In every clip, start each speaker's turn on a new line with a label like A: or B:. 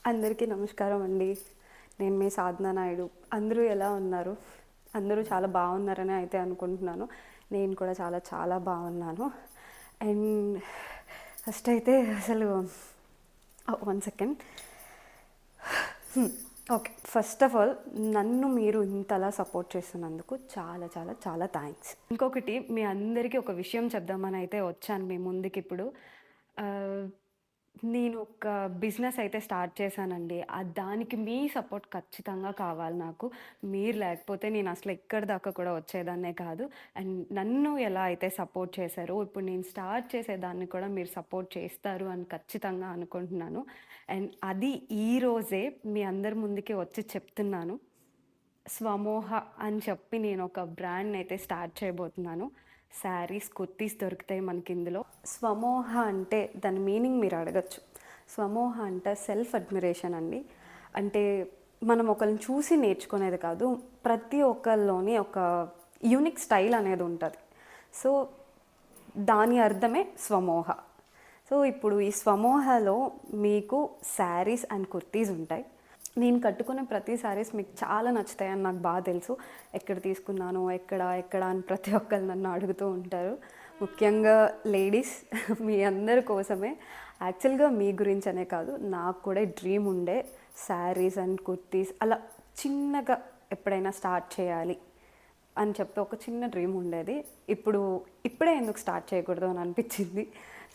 A: అందరికీ నమస్కారం అండి. నేను మీ సాధనా నాయుడు. అందరూ ఎలా ఉన్నారు? అందరూ చాలా బాగున్నారని అయితే అనుకుంటున్నాను. నేను కూడా చాలా చాలా బాగున్నాను. అండ్ ఫస్ట్ అయితే అసలు 1 second. Okay, first of all నన్ను మీరు ఇంతలా సపోర్ట్ చేస్తున్నందుకు చాలా చాలా చాలా థ్యాంక్స్. ఇంకొకటి, మీ అందరికీ ఒక విషయం చెప్దామని అయితే వచ్చాను మీ ముందుకి ఇప్పుడు. ఆ, నేను ఒక బిజినెస్ అయితే స్టార్ట్ చేశానండి. దానికి మీ సపోర్ట్ ఖచ్చితంగా కావాలి నాకు. మీరు లేకపోతే నేను అసలు ఎక్కడి దాకా కూడా వచ్చేదాన్నే కాదు. అండ్ నన్ను ఎలా అయితే సపోర్ట్ చేశారో ఇప్పుడు నేను స్టార్ట్ చేసేదాన్ని కూడా మీరు సపోర్ట్ చేస్తారు అని ఖచ్చితంగా అనుకుంటున్నాను. అండ్ అది ఈరోజే మీ అందరి ముందుకి వచ్చి చెప్తున్నాను. స్వమోహ అని చెప్పి నేను ఒక బ్రాండ్ అయితే స్టార్ట్ చేయబోతున్నాను. శారీస్, కుర్తీస్ దొరుకుతాయి మనకి ఇందులో. స్వమోహ అంటే దాని మీనింగ్ మీరు అడగచ్చు. స్వమోహ అంటే సెల్ఫ్ అడ్మిరేషన్ అండి. అంటే మనం ఒకరిని చూసి నేర్చుకునేది కాదు, ప్రతి ఒక్కరిలోని ఒక యూనిక్ స్టైల్ అనేది ఉంటుంది. సో దాని అర్థమే స్వమోహ. సో ఇప్పుడు ఈ స్వమోహలో మీకు శారీస్ అండ్ కుర్తీస్ ఉంటాయి. నేను కట్టుకున్న ప్రతి శారీస్ మీకు చాలా నచ్చుతాయని నాకు బాగా తెలుసు. ఎక్కడ తీసుకున్నాను, ఎక్కడ ఎక్కడ అని ప్రతి ఒక్కరు నన్ను అడుగుతూ ఉంటారు. ముఖ్యంగా లేడీస్ మీ అందరి కోసమే. యాక్చువల్గా మీ గురించి అనే కాదు, నాకు కూడా డ్రీమ్ ఉండే శారీస్ అండ్ కుర్తీస్ అలా చిన్నగా ఎప్పుడైనా స్టార్ట్ చేయాలి అని చెప్పి ఒక చిన్న డ్రీమ్ ఉండేది. ఇప్పుడే ఎందుకు స్టార్ట్ చేయకూడదు అని అనిపించింది.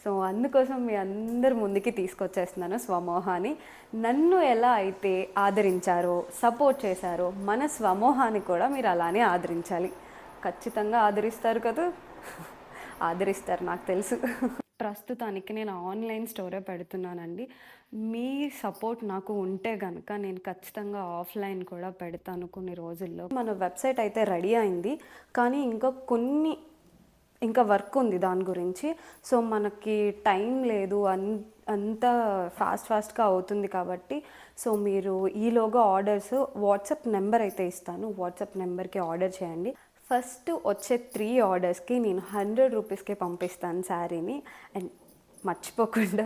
A: సో అందుకోసం మీ అందరి ముందుకి తీసుకొచ్చేస్తున్నాను స్వమోహాన్ని. నన్ను ఎలా అయితే ఆదరించారో, సపోర్ట్ చేశారో, మన స్వమోహాన్ని కూడా మీరు అలానే ఆదరించాలి. ఖచ్చితంగా ఆదరిస్తారు కదా. ఆదరిస్తారు, నాకు తెలుసు. ప్రస్తుతానికి నేను ఆన్లైన్ స్టోరే పెడుతున్నానండి. మీ సపోర్ట్ నాకు ఉంటే కనుక నేను ఖచ్చితంగా ఆఫ్లైన్ కూడా పెడతాను కొన్ని రోజుల్లో. మన వెబ్సైట్ అయితే రెడీ అయింది, కానీ ఇంకా వర్క్ ఉంది దాని గురించి. సో మనకి టైం లేదు, అంత ఫాస్ట్గా అవుతుంది కాబట్టి. సో మీరు ఈలోగా ఆర్డర్స్, వాట్సాప్ నెంబర్ అయితే ఇస్తాను, వాట్సాప్ నెంబర్కి ఆర్డర్ చేయండి. ఫస్ట్ వచ్చే 3 ఆర్డర్స్కి నేను 100 రూపీస్కే పంపిస్తాను శారీని. అండ్ మర్చిపోకుండా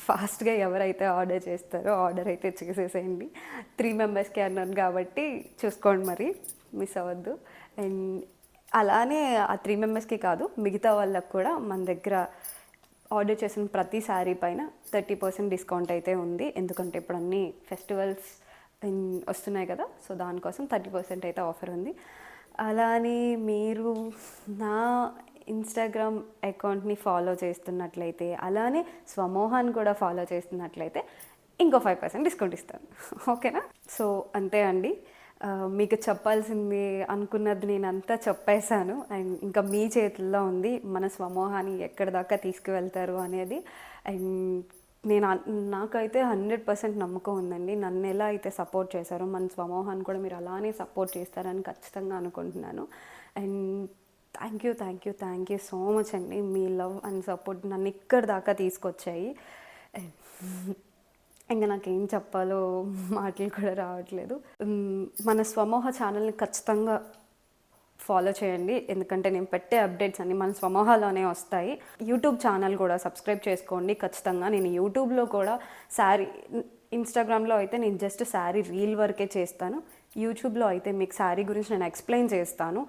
A: ఫాస్ట్గా ఎవరైతే ఆర్డర్ చేస్తారో ఆర్డర్ అయితే చేసేసేయండి. 3 మెంబర్స్కి అన్నాను కాబట్టి చూసుకోండి, మరి మిస్ అవ్వద్దు. అండ్ అలానే ఆ 3 మెంబర్స్కి కాదు, మిగతా వాళ్ళకు కూడా మన దగ్గర ఆర్డర్ చేసిన ప్రతి శారీ పైన 30% డిస్కౌంట్ అయితే ఉంది. ఎందుకంటే ఇప్పుడు అన్ని ఫెస్టివల్స్ వస్తున్నాయి కదా, సో దానికోసం 30% అయితే ఆఫర్ ఉంది. అలానే మీరు నా ఇన్స్టాగ్రామ్ అకౌంట్ని ఫాలో చేస్తున్నట్లయితే, అలానే స్వమోహాన్ని కూడా ఫాలో చేస్తున్నట్లయితే ఇంకో 5% డిస్కౌంట్ ఇస్తాను. ఓకేనా? సో అంతే అండి. మీకు చెప్పాల్సింది అనుకున్నది నేను అంతా చెప్పేశాను. అండ్ ఇంకా మీ చేతుల్లో ఉంది మన స్వమోహాన్ని ఎక్కడి దాకా తీసుకువెళ్తారు అనేది. అండ్ నాకైతే 100% నమ్మకం ఉందండి. నన్ను ఎలా అయితే సపోర్ట్ చేశారో మన స్వమోహాన్ని కూడా మీరు అలానే సపోర్ట్ చేస్తారని ఖచ్చితంగా అనుకుంటున్నాను. And thank you so much అండి. మీ లవ్ అండ్ సపోర్ట్ నన్ను ఇక్కడి దాకా తీసుకొచ్చాయి. ఇంకా నాకేం చెప్పాలో మాటలు కూడా రావట్లేదు. మన స్వమోహ ఛానల్ని ఖచ్చితంగా ఫాలో చేయండి, ఎందుకంటే నేను పెట్టే అప్డేట్స్ అన్నీ మన స్వమోహాలోనే వస్తాయి. యూట్యూబ్ ఛానల్ కూడా సబ్స్క్రైబ్ చేసుకోండి ఖచ్చితంగా. నేను యూట్యూబ్లో కూడా ఇన్స్టాగ్రామ్లో అయితే నేను జస్ట్ శారీ రీల్ వరకే చేస్తాను. యూట్యూబ్లో అయితే మీకు శారీ గురించి నేను ఎక్స్ప్లెయిన్ చేస్తాను.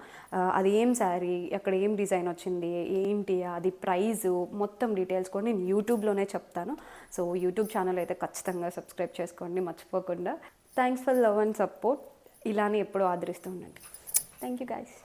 A: అది ఏం శారీ, అక్కడ ఏం డిజైన్ వచ్చింది, ఏంటి అది ప్రైజు, మొత్తం డీటెయిల్స్ కూడా నేను యూట్యూబ్లోనే చెప్తాను. సో యూట్యూబ్ ఛానల్ అయితే ఖచ్చితంగా సబ్స్క్రైబ్ చేసుకోండి మర్చిపోకుండా. Thanks for love and support. ఇలానే ఎప్పుడూ ఆదరిస్తూ ఉండండి. Thank you guys.